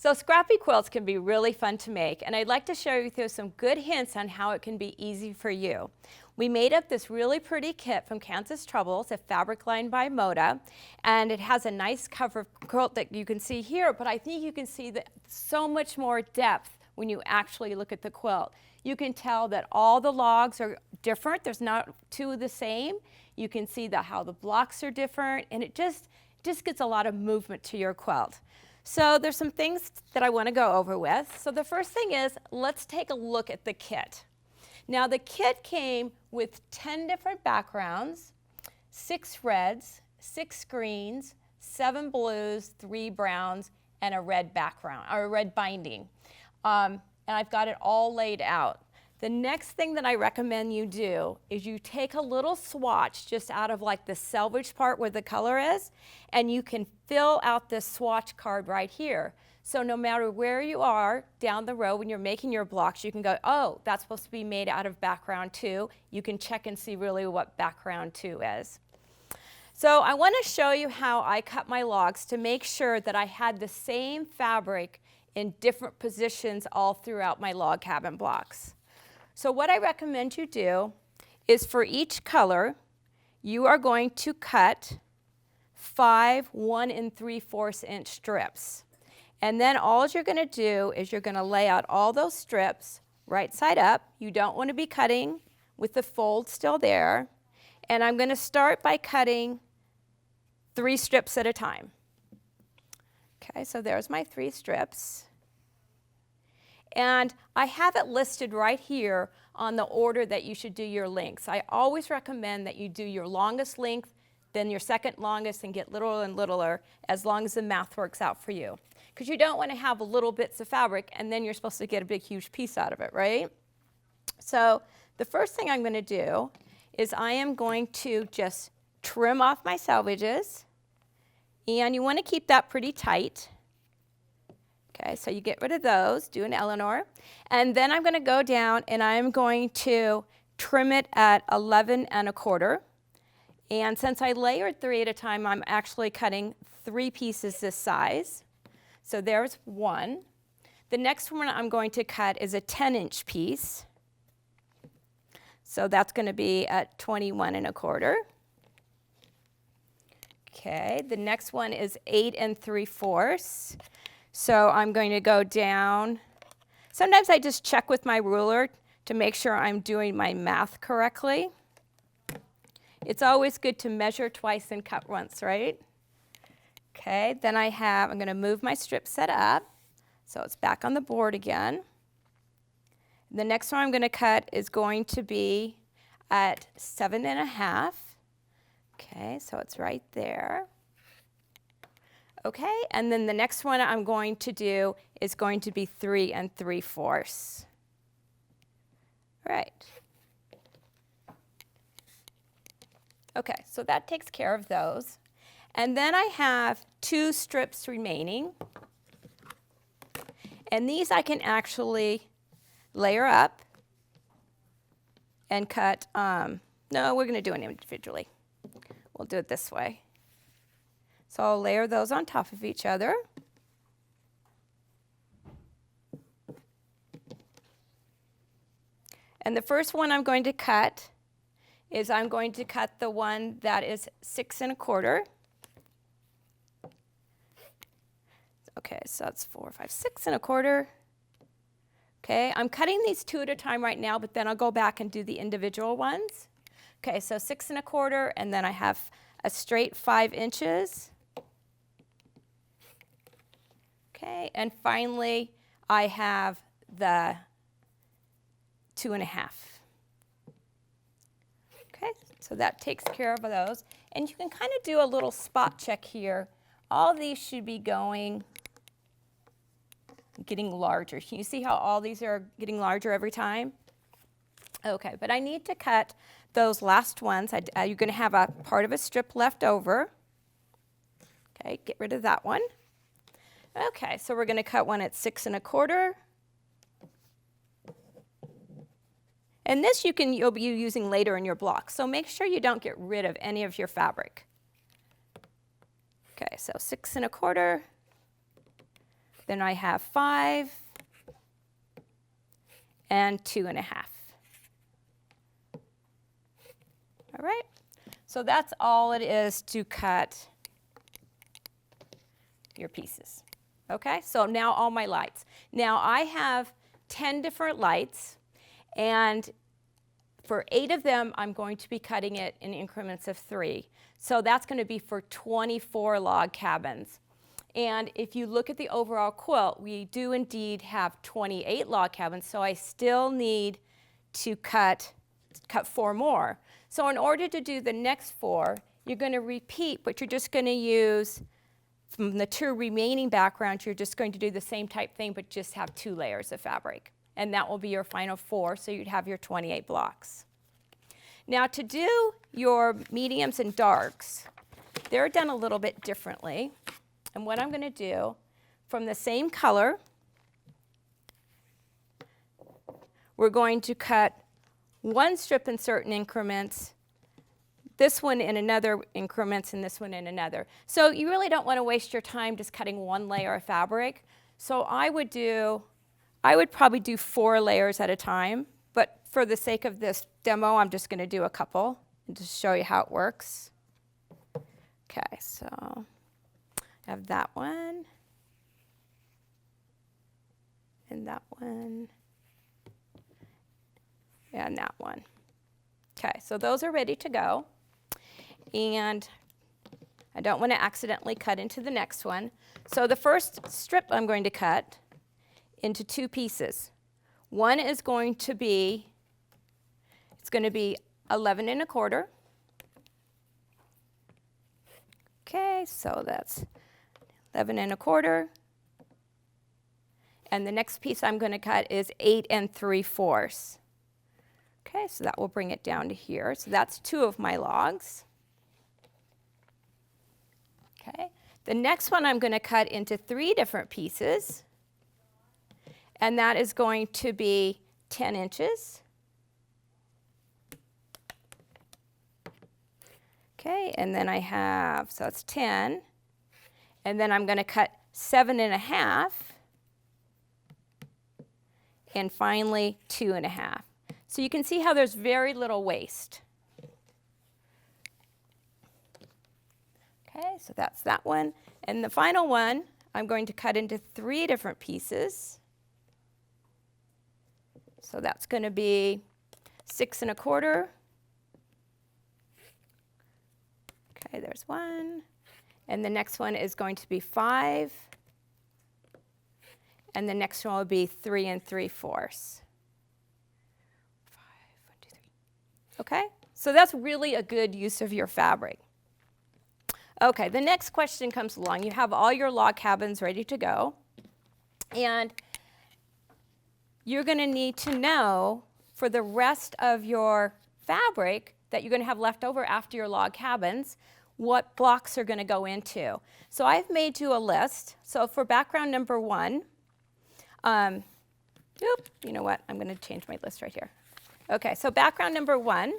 So scrappy quilts can be really fun to make, and I'd like to share with you some good hints on how it can be easy for you. We made up this really pretty kit from Kansas Troubles, a fabric line by Moda, and it has a nice cover quilt that you can see here, but I think you can see that so much more depth when you actually look at the quilt. You can tell that all the logs are different. There's not two the same. You can see how the blocks are different, and it just gets a lot of movement to your quilt. So there's some things that I want to go over with. So the first thing is, let's take a look at the kit. Now the kit came with 10 different backgrounds, 6 reds, 6 greens, 7 blues, 3 browns, and a red background, or a red binding. And I've got it all laid out. The next thing that I recommend you do is you take a little swatch just out of like the selvage part where the color is, and you can fill out this swatch card right here. So no matter where you are down the road when you're making your blocks, you can go, oh, that's supposed to be made out of background 2. You can check and see really what background 2 is. So I want to show you how I cut my logs to make sure that I had the same fabric in different positions all throughout my log cabin blocks. So what I recommend you do is for each color, you are going to cut 5 1 3/4 inch strips. And then all you're going to do is you're going to lay out all those strips right side up. You don't want to be cutting with the fold still there. And I'm going to start by cutting 3 strips at a time. Okay, so there's my 3 strips. And I have it listed right here on the order that you should do your lengths. I always recommend that you do your longest length, then your second longest, and get littler and littler as long as the math works out for you. Because you don't want to have little bits of fabric and then you're supposed to get a big huge piece out of it, right? So the first thing I'm going to do is I am going to just trim off my salvages, and you want to keep that pretty tight. Okay, so you get rid of those, do an Eleanor, and then I'm going to go down and I'm going to trim it at 11 1/4. And since I layered 3 at a time, I'm actually cutting 3 pieces this size. So there's 1. The next one I'm going to cut is a 10-inch piece. So that's going to be at 21 1/4. Okay, the next one is 8 3/4. So I'm going to go down. Sometimes I just check with my ruler to make sure I'm doing my math correctly. It's always good to measure twice and cut once, right? Okay, then I'm going to move my strip set up so it's back on the board again. The next one I'm going to cut is going to be at 7 1/2. Okay, so it's right there. Okay, and then the next one I'm going to do is going to be 3 3/4. Right. Okay, so that takes care of those. And then I have 2 strips remaining. And these I can actually layer up and cut. No, we're going to do them individually. We'll do it this way. So I'll layer those on top of each other. And the first one I'm going to cut is I'm going to cut the one that is 6 1/4. Okay, so that's 4, 5, 6 1/4. Okay, I'm cutting these 2 at a time right now, but then I'll go back and do the individual ones. Okay, so 6 1/4, and then I have a straight 5 inches. Okay, and finally I have the 2 1/2. Okay, so that takes care of those. And you can kind of do a little spot check here. All these should be getting larger. Can you see how all these are getting larger every time? Okay, but I need to cut those last ones. You're going to have a part of a strip left over. Okay, get rid of that one. Okay, so we're going to cut one at 6 1/4. And this you'll be using later in your block, so make sure you don't get rid of any of your fabric. Okay, so 6 1/4. Then I have 5 and 2.5. All right, so that's all it is to cut your pieces. Okay, so now all my lights. Now I have 10 different lights, and for 8 of them, I'm going to be cutting it in increments of 3. So that's going to be for 24 log cabins. And if you look at the overall quilt, we do indeed have 28 log cabins, so I still need to cut 4 more. So in order to do the next 4, you're going to repeat, but you're just going to use, from the 2 remaining backgrounds, you're just going to do the same type thing, but just have 2 layers of fabric. And that will be your final 4, so you'd have your 28 blocks. Now to do your mediums and darks, they're done a little bit differently. And what I'm going to do, from the same color, we're going to cut 1 strip in certain increments, this one in another increments, and this one in another. So you really don't want to waste your time just cutting 1 layer of fabric. So I would probably do 4 layers at a time, but for the sake of this demo, I'm just going to do a couple and just show you how it works. Okay, so I have that one, and that one, and that one. Okay, so those are ready to go. And I don't want to accidentally cut into the next one. So the first strip I'm going to cut into 2 pieces. One is going to be, it's going to be 11 1/4. Okay, so that's 11 1/4. And the next piece I'm going to cut is 8 3/4. Okay, so that will bring it down to here. So that's 2 of my logs. Okay, the next one I'm going to cut into 3 different pieces, and that is going to be 10 inches. Okay, and then I have, so that's 10, and then I'm going to cut 7 1/2, and finally 2 1/2. So you can see how there's very little waste. Okay, so that's that one. And the final one, I'm going to cut into 3 different pieces. So that's going to be 6 1/4. Okay, there's one. And the next one is going to be 5. And the next one will be 3 3/4. Okay, so that's really a good use of your fabric. Okay, the next question comes along. You have all your log cabins ready to go, and you're going to need to know for the rest of your fabric that you're going to have left over after your log cabins what blocks are going to go into. So I've made you a list. So for background number 1, you know what? I'm going to change my list right here. Okay, so background number 1,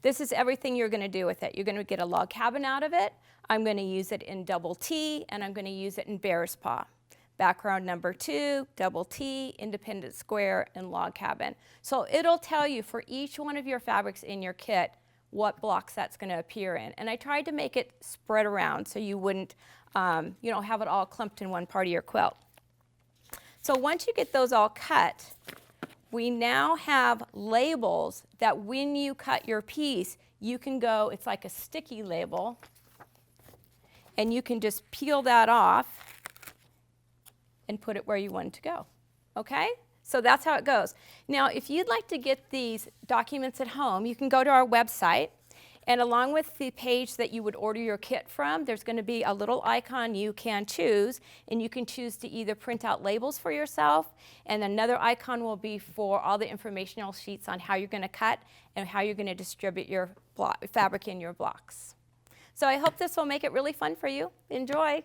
this is everything you're going to do with it. You're going to get a log cabin out of it. I'm going to use it in double T, and I'm going to use it in bear's paw. Background number 2, double T, independent square, and log cabin. So it'll tell you for each one of your fabrics in your kit what blocks that's going to appear in. And I tried to make it spread around so you wouldn't have it all clumped in one part of your quilt. So once you get those all cut, we now have labels that when you cut your piece, you can go, it's like a sticky label, and you can just peel that off and put it where you want it to go. Okay? So that's how it goes. Now, if you'd like to get these documents at home, you can go to our website, and along with the page that you would order your kit from, there's going to be a little icon you can choose, and you can choose to either print out labels for yourself, and another icon will be for all the informational sheets on how you're going to cut and how you're going to distribute your fabric in your blocks. So I hope this will make it really fun for you. Enjoy.